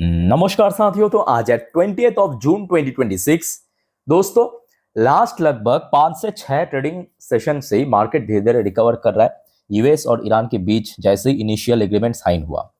नमस्कार साथियों। तो आज है 20th of June 2026। दोस्तों, लास्ट लगभग 5 से 6 ट्रेडिंग सेशन से ही मार्केट धीरे धीरे रिकवर कर रहा है। यूएस और ईरान के बीच जैसे ही इनिशियल एग्रीमेंट साइन हुआ।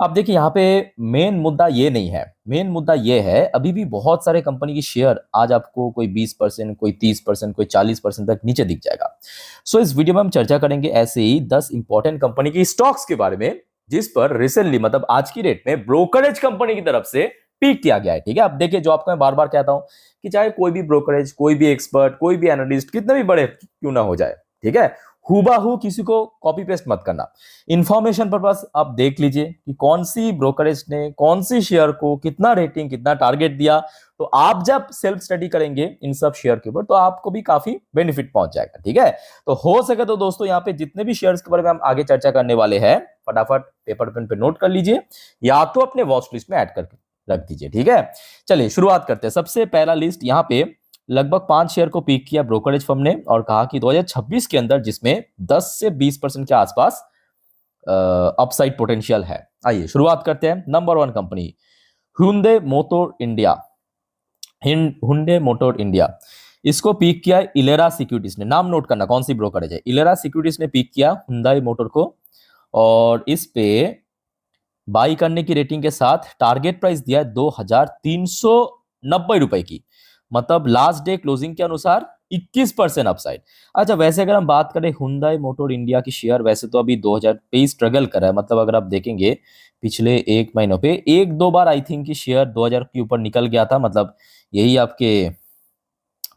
अब देखिए, यहाँ पे मेन मुद्दा ये नहीं है। मेन मुद्दा ये है, अभी भी बहुत सारे कंपनी की शेयर आज आपको कोई 20%, कोई 30%, कोई 40% तक नीचे दिख जाएगा। सो इस वीडियो में हम चर्चा करेंगे ऐसे ही 10 इंपॉर्टेंट कंपनी की स्टॉक्स के बारे में, जिस पर रिसेंटली मतलब आज की डेट में ब्रोकरेज कंपनी की तरफ से पीक किया गया है। ठीक है, अब देखिए, जो आपको मैं बार बार कहता हूं कि चाहे कोई भी ब्रोकरेज, कोई भी एक्सपर्ट, कोई भी एनालिस्ट कितने भी बड़े क्यों ना हो जाए, ठीक है, हुबाहू किसी को कॉपी पेस्ट मत करना। इंफॉर्मेशन पर बस आप देख लीजिए कि कौन सी ब्रोकरेज ने कौन सी शेयर को कितना रेटिंग, कितना टारगेट दिया। तो आप जब सेल्फ स्टडी करेंगे इन सब शेयर के ऊपर, तो आपको भी काफी बेनिफिट पहुंच जाएगा। ठीक है, तो हो सके तो दोस्तों, यहाँ पे जितने भी शेयर्स के बारे में हम आगे चर्चा करने वाले हैं, फटाफट पेपर पेन पे नोट कर लीजिए, या तो अपने वॉच लिस्ट में ऐड करके रख दीजिए। ठीक है, चलिए शुरुआत करते हैं। सबसे पहला लिस्ट यहाँ पे लगभग 5 शेयर को पीक किया ब्रोकरेज फर्म ने और कहा कि 2026 के अंदर जिसमें 10 से 20% के आसपास अपसाइड पोटेंशियल है। आइए शुरुआत करते हैं। Number 1 company Hyundai motor India. Hyundai motor India, इसको पीक किया इलेरा सिक्योरिटीज ने। नाम नोट करना, कौन सी ब्रोकरेज है। इलेरा सिक्योरिटीज ने पीक किया Hyundai मोटर को और इस पे बाई करने की रेटिंग के साथ टारगेट प्राइस दिया है 2390 रुपए की, मतलब लास्ट डे क्लोजिंग के अनुसार 21% अपसाइड। अच्छा, वैसे अगर हम बात करें Hyundai मोटर इंडिया की शेयर, वैसे तो अभी 2023 स्ट्रगल कर रहा है। मतलब अगर आप देखेंगे पिछले 1 महीनों पे 1-2 बार आई थिंक की शेयर 2000 के ऊपर निकल गया था, मतलब यही आपके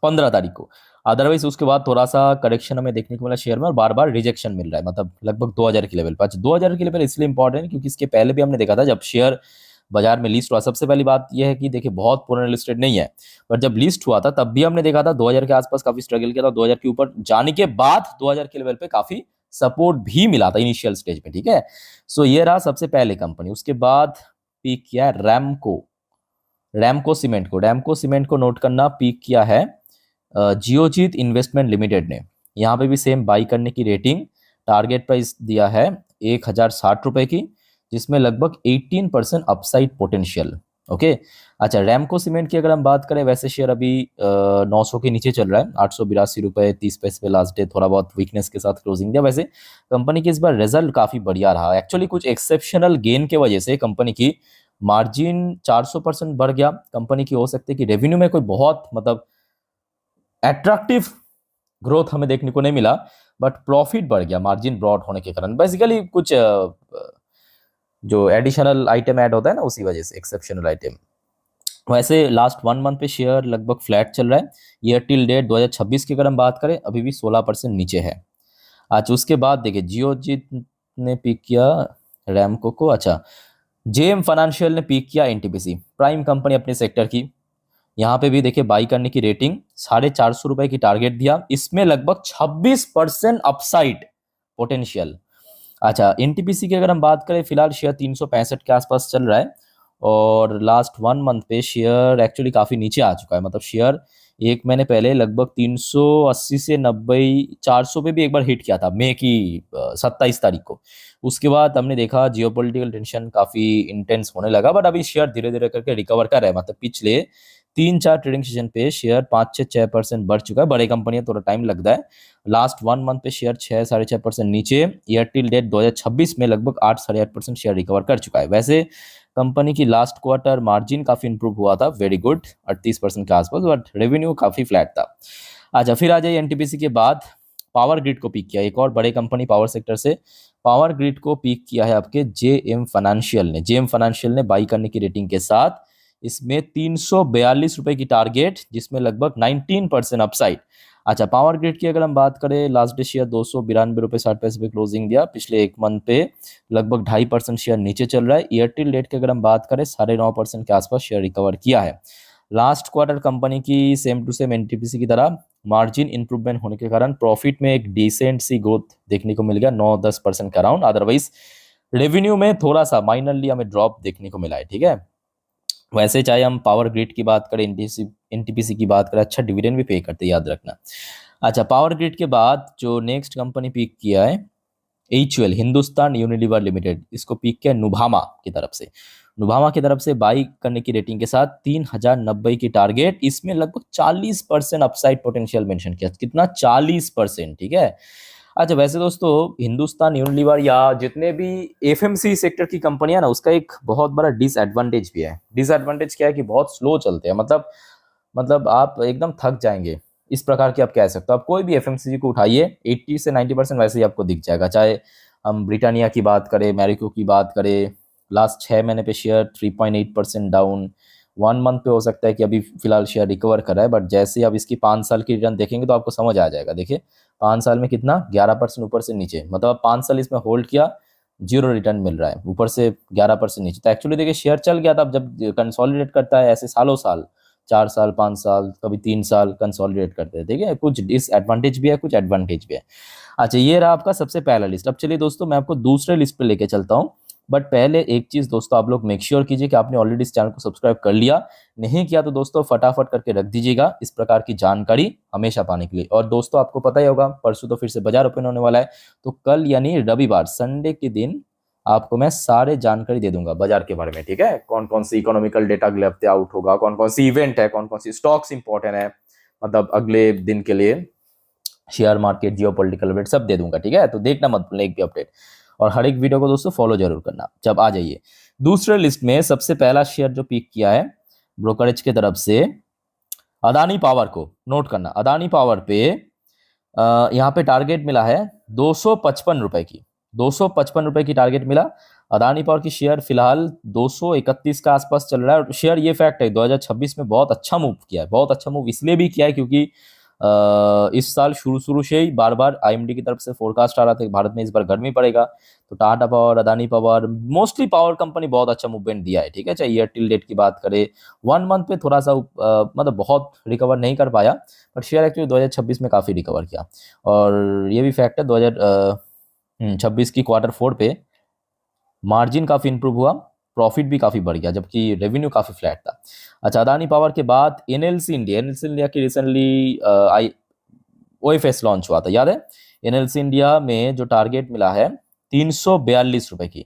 15 तारीख को। अदरवाइज उसके बाद थोड़ा सा करेक्शन हमें देखने को मिला शेयर में और बार बार रिजेक्शन मिल रहा है, मतलब लगभग 2000 के लेवल पर। अच्छा, 2000 के लेवल इसलिए इंपॉर्टेंट है क्योंकि इसके पहले भी हमने देखा था जब शेयर बाजार में लिस्ट हुआ। सबसे पहली बात यह है कि देखिए, बहुत पुराना लिस्टेड नहीं है, पर जब लिस्ट हुआ था तब भी हमने देखा था 2000 के आसपास काफी स्ट्रगल किया था। 2000 के ऊपर जाने के बाद 2000 के लेवल पे काफी सपोर्ट भी मिला था इनिशियल स्टेज में। ठीक है, सो ये रहा सबसे पहले कंपनी। उसके बाद पीक किया है रैमको सीमेंट को। रैमको सीमेंट को नोट करना, पीक किया है जियोजीत इन्वेस्टमेंट लिमिटेड ने। यहाँ पे भी सेम बाई करने की रेटिंग, टारगेट प्राइस दिया है 1060 रुपए की, जिसमें लगभग 18% अपसाइड पोटेंशियल। ओके, अच्छा, रैमको सीमेंट की अगर हम बात करें, वैसे शेयर अभी 900 के नीचे चल रहा है, 882 रुपए 30 पैसे पे लास्ट डे थोड़ा बहुत वीकनेस के साथ क्लोजिंग दिया। वैसे कंपनी की इस बार रिजल्ट काफी बढ़िया रहा। एक्चुअली कुछ एक्सेप्शनल गेन के वजह से कंपनी की मार्जिन 400% बढ़ गया। कंपनी की हो सकती है कि रेवेन्यू में कोई बहुत मतलब एट्रैक्टिव ग्रोथ हमें देखने को नहीं मिला, बट प्रॉफिट बढ़ गया मार्जिन ब्रॉड होने के कारण। बेसिकली कुछ जो एडिशनल आइटम ऐड होता है ना, उसी वजह से एक्सेप्शनल आइटम। वैसे लास्ट 1 मंथ पे शेयर लगभग फ्लैट चल रहा है। ईयर टिल डेट 2026 की अगर हम बात करें, अभी भी 16% नीचे है। अच्छा, उसके बाद देखिए, जियोजीत ने पिक किया रैमको को। अच्छा, जेएम फाइनेंशियल ने पिक किया एनटीपीसी, प्राइम कंपनी अपने सेक्टर की। यहाँ पे भी देखिए, बाई करने की रेटिंग 450 रुपए की टारगेट दिया, इसमें लगभग 26% अपसाइड पोटेंशियल। अच्छा, एनटीपीसी की अगर हम बात करें, फिलहाल शेयर 365 के आसपास चल रहा है और लास्ट 1 मंथ पे शेयर एक्चुअली काफी नीचे आ चुका है। मतलब शेयर 1 महीने पहले लगभग 380 से 90, 400 पे भी एक बार हिट किया था मई की 27 तारीख को। उसके बाद हमने देखा जियोपॉलिटिकल टेंशन काफी इंटेंस होने लगा, बट अभी शेयर धीरे धीरे करके रिकवर कर रहा है। मतलब पिछले 3-4 ट्रेडिंग सेशन पे शेयर 5 से 6% बढ़ चुका है। बड़े कंपनियां थोड़ा टाइम लगता है। लास्ट 1 मंथ पे शेयर 6-6.5% नीचे। ईयर टिल डेट 2026 में लगभग 8-8.5% शेयर रिकवर कर चुका है। वैसे कंपनी की लास्ट क्वार्टर मार्जिन काफी इंप्रूव हुआ था, वेरी गुड, 38% के आसपास, बट रेवेन्यू काफी फ्लैट था। अच्छा, फिर आ जाइए एनटीपीसी के बाद पावर ग्रिड को पीक किया एक और बड़े कंपनी पावर सेक्टर से। पावर ग्रिड को पीक किया है आपके जेएम फाइनेंशियल ने। जेएम फाइनेंशियल ने बाई करने की रेटिंग के साथ इसमें 342 रुपए की टारगेट, जिसमें लगभग 19% अपसाइड। अच्छा, पावर ग्रिड की अगर हम बात करें, लास्ट डे शेयर 292 रुपए 60 पैसे पे क्लोजिंग दिया। पिछले 1 मंथ पे लगभग 2.5% शेयर नीचे चल रहा है। ईयर टिल डेट की अगर हम बात करें, 9.5% के आसपास शेयर रिकवर किया है। लास्ट क्वार्टर कंपनी की सेम टू सेम एनटीपीसी की तरह मार्जिन इंप्रूवमेंट होने के कारण प्रॉफिट में एक डिसेंट सी ग्रोथ देखने को मिल गया, 9-10% का अराउंड। अदरवाइज रेवेन्यू में थोड़ा सा माइनरली हमें ड्रॉप देखने को मिला है। ठीक है, वैसे चाहे हम पावर ग्रिड की बात करें, एनटीपीसी की बात करें, अच्छा डिविडेंड भी पे करते हैं, याद रखना। अच्छा, पावर ग्रिड के बाद जो नेक्स्ट कंपनी पिक किया है, एचयूएल हिंदुस्तान यूनिलीवर लिमिटेड, इसको पिक किया नुभामा की तरफ से। नुभामा की तरफ से बाई करने की रेटिंग के साथ 3090 की टारगेट, इसमें लगभग 40% अपसाइड पोटेंशियल मेंशन किया। कितना? 40%। ठीक है। अच्छा, वैसे दोस्तों हिंदुस्तान यूनिलीवर या जितने भी एफएमसी सेक्टर की कंपनियां ना, उसका एक बहुत बड़ा डिसएडवांटेज भी है। डिसएडवांटेज क्या है कि बहुत स्लो चलते हैं, मतलब आप एकदम थक जाएंगे, इस प्रकार की आप कह सकते हो। आप कोई भी एफएमसीजी को उठाइए, 80 से 90% वैसे ही आपको दिख जाएगा। चाहे हम ब्रिटानिया की बात करें, मैरिको की बात करें, लास्ट 6 महीने पे शेयर 3.8% डाउन। 1 मंथ पे हो सकता है कि अभी फिलहाल शेयर रिकवर कर रहा है, बट जैसे अब इसकी 5 साल की रिटर्न देखेंगे तो आपको समझ आ जाएगा। देखिए 5 साल में कितना, 11% ऊपर से नीचे, मतलब अब 5 साल इसमें होल्ड किया, जीरो रिटर्न मिल रहा है, ऊपर से 11% नीचे। तो एक्चुअली देखिए शेयर चल गया था, अब जब कंसोलिडेट करता है ऐसे सालों साल, 4 साल 5 साल कभी 3 साल कंसोलिडेट करते हैं। ठीक है, कुछ डिसएडवांटेज भी है, कुछ एडवांटेज भी है। अच्छा, ये रहा आपका सबसे पहला लिस्ट। अब चलिए दोस्तों मैं आपको दूसरे लिस्ट पे लेके चलता हूँ, बट पहले एक चीज दोस्तों, आप लोग मेक श्योर कीजिए कि आपने ऑलरेडी इस चैनल को सब्सक्राइब कर लिया। नहीं किया तो दोस्तों फटाफट करके रख दीजिएगा, इस प्रकार की जानकारी हमेशा पाने के लिए। और दोस्तों आपको पता ही होगा, परसों तो फिर से बाजार ओपन होने वाला है, तो कल यानी रविवार संडे के दिन आपको मैं सारे जानकारी दे दूंगा बाजार के बारे में। ठीक है, कौन कौन सी इकोनॉमिकल डेटा अगले हफ्ते आउट होगा, कौन कौन सी इवेंट है, कौन कौन सी स्टॉक्स इंपॉर्टेंट है, मतलब अगले दिन के लिए, शेयर मार्केट, जियो पॉलिटिकल अपडेट सब दे दूंगा। ठीक है, तो देखना मत भूलना एक भी अपडेट, और हर एक वीडियो को दोस्तों फॉलो जरूर करना। जब आ जाइए दूसरे लिस्ट में, सबसे पहला शेयर जो पिक किया है ब्रोकरेज के तरफ से, अदानी पावर को नोट करना। अदानी पावर पे यहाँ पे टारगेट मिला है 255 रुपए की, 255 रुपए की टारगेट मिला। अदानी पावर की शेयर फिलहाल 231 का आसपास चल रहा है। और शेयर, ये फैक्ट है, 2026 में बहुत अच्छा मूव किया है। बहुत अच्छा मूव इसलिए भी किया है क्योंकि इस साल शुरू शुरू से ही बार बार आईएमडी की तरफ से फोरकास्ट आ रहा था कि भारत में इस बार गर्मी पड़ेगा, तो Tata power, Adani power, mostly power company बहुत अच्छा मूवमेंट दिया है। ठीक है, चाहे ईयर टिल डेट की बात करें, 1 मंथ पे थोड़ा सा मतलब बहुत रिकवर नहीं कर पाया, बट शेयर एक्चुअली 2026 में काफ़ी रिकवर किया। और ये भी फैक्ट है, 2026 की Q4 पे मार्जिन काफ़ी इंप्रूव हुआ, प्रॉफिट भी काफ़ी बढ़ गया, जबकि रेवेन्यू काफ़ी फ्लैट था। अच्छा, अदानी पावर के बाद एनएलसी इंडिया, एनएलसी इंडिया की रिसेंटली आई ओएफएस लॉन्च हुआ था, याद है? एनएलसी इंडिया में जो टारगेट मिला है 342 रुपए की।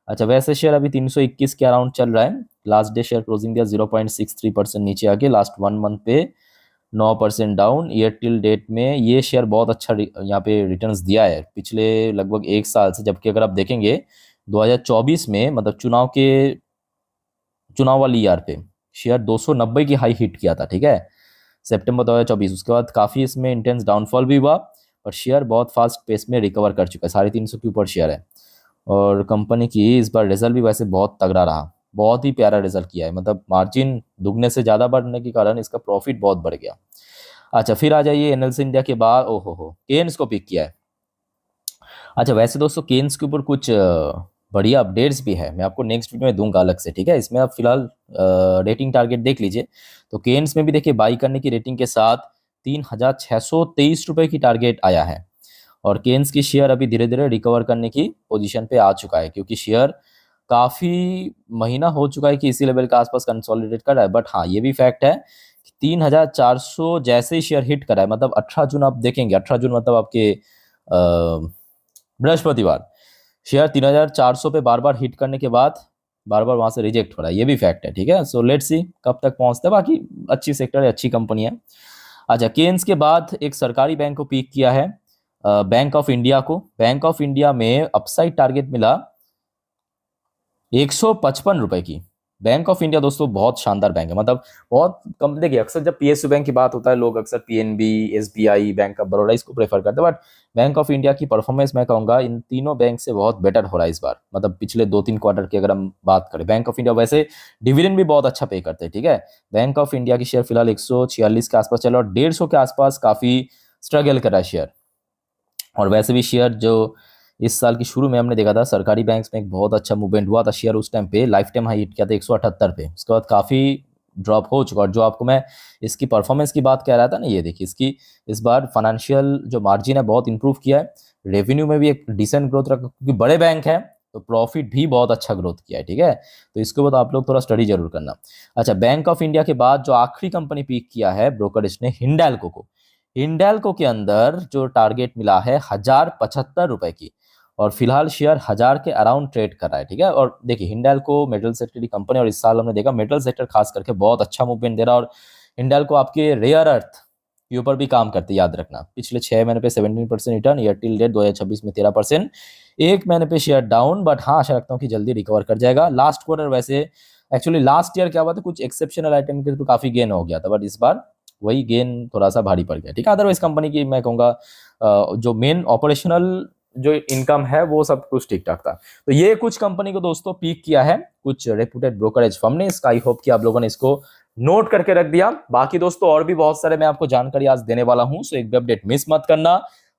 अच्छा, वैसे शेयर अभी 321 के अराउंड चल रहा है। लास्ट डे शेयर क्लोजिंग दिया 0.63% नीचे आके, लास्ट 1 मंथ पे 9% डाउन। ईयर टिल डेट में ये शेयर बहुत अच्छा यहाँ पे रिटर्न्स दिया है पिछले लगभग 1 साल से, जबकि अगर आप देखेंगे 2024 में, मतलब चुनाव वाली ईयर पे शेयर 290 की हाई हिट किया था। ठीक है, सितंबर 2024। उसके बाद काफ़ी इसमें इंटेंस डाउनफॉल भी हुआ, और शेयर बहुत फास्ट पेस में रिकवर कर चुका है, 350 के ऊपर शेयर है। और कंपनी की इस बार रिजल्ट भी वैसे बहुत तगड़ा रहा, बहुत ही प्यारा रिजल्ट किया है, मतलब मार्जिन दुगने से ज़्यादा बढ़ने के कारण इसका प्रॉफिट बहुत बढ़ गया। अच्छा, फिर आ जाइए एनएलसी इंडिया के बाद, ओहो हो, केन्स को पिक किया है। अच्छा, वैसे दोस्तों केन्स के ऊपर कुछ बढ़िया अपडेट्स भी है, मैं आपको नेक्स्ट वीडियो में दूंगा अलग से। ठीक है, इसमें आप फिलहाल रेटिंग टारगेट देख लीजिए। तो केन्स में भी देखिए बाई करने की रेटिंग के साथ 3623 रुपए की टारगेट आया है। और केन्स की शेयर अभी धीरे धीरे रिकवर करने की पोजीशन पे आ चुका है, क्योंकि शेयर काफ़ी महीना हो चुका है कि इसी लेवल के आसपास कंसोलिडेट कर रहा है। बट हाँ, ये भी फैक्ट है कि 3400 जैसे ही शेयर हिट कर रहा है, मतलब 18 जून आप देखेंगे, 18 जून मतलब आपके बृहस्पतिवार, शेयर 3400 पे बार बार हिट करने के बाद बार बार वहां से रिजेक्ट हो रहा है, ये भी फैक्ट है। ठीक है, सो लेट्स सी कब तक पहुंचते हैं। बाकी अच्छी सेक्टर है, अच्छी कंपनी है। अच्छा, केन्स के बाद एक सरकारी बैंक को पिक किया है, बैंक ऑफ इंडिया को। बैंक ऑफ इंडिया में अपसाइड टारगेट मिला 155 रुपए की। बैंक ऑफ इंडिया दोस्तों बहुत शानदार बैंक है, मतलब बहुत कम। देखिए अक्सर जब पीएसयू बैंक की बात होता है, लोग अक्सर PNB, SBI, bank of Baroda इसको प्रेफर करते हैं, बट बैंक ऑफ इंडिया की परफॉर्मेंस मैं कहूँगा इन तीनों बैंक से बहुत बेटर हो रहा है इस बार, मतलब पिछले 2-3 क्वार्टर की अगर हम बात करें। बैंक ऑफ इंडिया वैसे डिविडेंड भी बहुत अच्छा पे करते हैं। ठीक है, बैंक ऑफ इंडिया की शेयर फिलहाल 146 के आसपास चल रहा है, और 150 के आसपास काफ़ी स्ट्रगल कर रहा है शेयर। और वैसे भी शेयर जो इस साल की शुरू में हमने देखा था, सरकारी बैंक्स में एक बहुत अच्छा मूवमेंट हुआ था, शेयर उस टाइम पे लाइफ टाइम हाई हिट किया था 178 पे, उसके बाद काफ़ी ड्रॉप हो चुका। और जो आपको मैं इसकी परफॉर्मेंस की बात कह रहा था ना, ये देखिए इसकी इस बार फाइनेंशियल जो मार्जिन है बहुत इंप्रूव किया है, रेवेन्यू में भी एक डिसेंट ग्रोथ रखा, क्योंकि बड़े बैंक है तो प्रॉफिट भी बहुत अच्छा ग्रोथ किया है। ठीक है, तो इसके बाद आप लोग थोड़ा स्टडी जरूर करना। अच्छा, बैंक ऑफ इंडिया के बाद जो आखिरी कंपनी पिक किया है ब्रोकरेज ने, हिंडाल्को को। हिंडाल्को के अंदर जो टारगेट मिला है 1075 रुपए की, और फिलहाल शेयर 1000 के अराउंड ट्रेड कर रहा है, ठीक है। और देखिए हिंडाल्को मेटल सेक्टर की कंपनी, और इस साल हमने देखा मेटल सेक्टर खास करके बहुत अच्छा मूवमेंट दे रहा है। और हिंडाल्को आपके रेयर अर्थ के ऊपर भी काम करते हैं, याद रखना। पिछले 6 महीने पे 17% रिटर्न, ईयर टिल डेट 2026 में 13%, 1 महीने पे शेयर डाउन, बट हाँ आशा रखता हूँ कि जल्दी रिकवर कर जाएगा। लास्ट क्वार्टर वैसे एक्चुअली लास्ट ईयर क्या हुआ था, कुछ एक्सेप्शनल आइटम के थ्रू काफी गेन हो गया था, बट इस बार वही गेन थोड़ा सा भारी पड़ गया, ठीक है। अदरवाइज कंपनी की मैं कहूँगा जो मेन ऑपरेशनल जो इनकम है वो सब कुछ ठीक ठाक था। तो ये कुछ कंपनी को दोस्तों पीक किया है कुछ रेप्यूटेड ब्रोकरेज फर्म ने। इसका आई होप कि आप लोगों ने इसको नोट करके रख दिया। बाकी दोस्तों और भी बहुत सारे मैं आपको जानकारी आज देने वाला हूं, सो एक भी अपडेट मिस मत करना।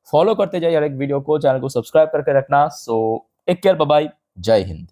फॉलो करते जाइए हर एक वीडियो को, चैनल को सब्सक्राइब करके रखना। So take care, bye bye, जय हिंद।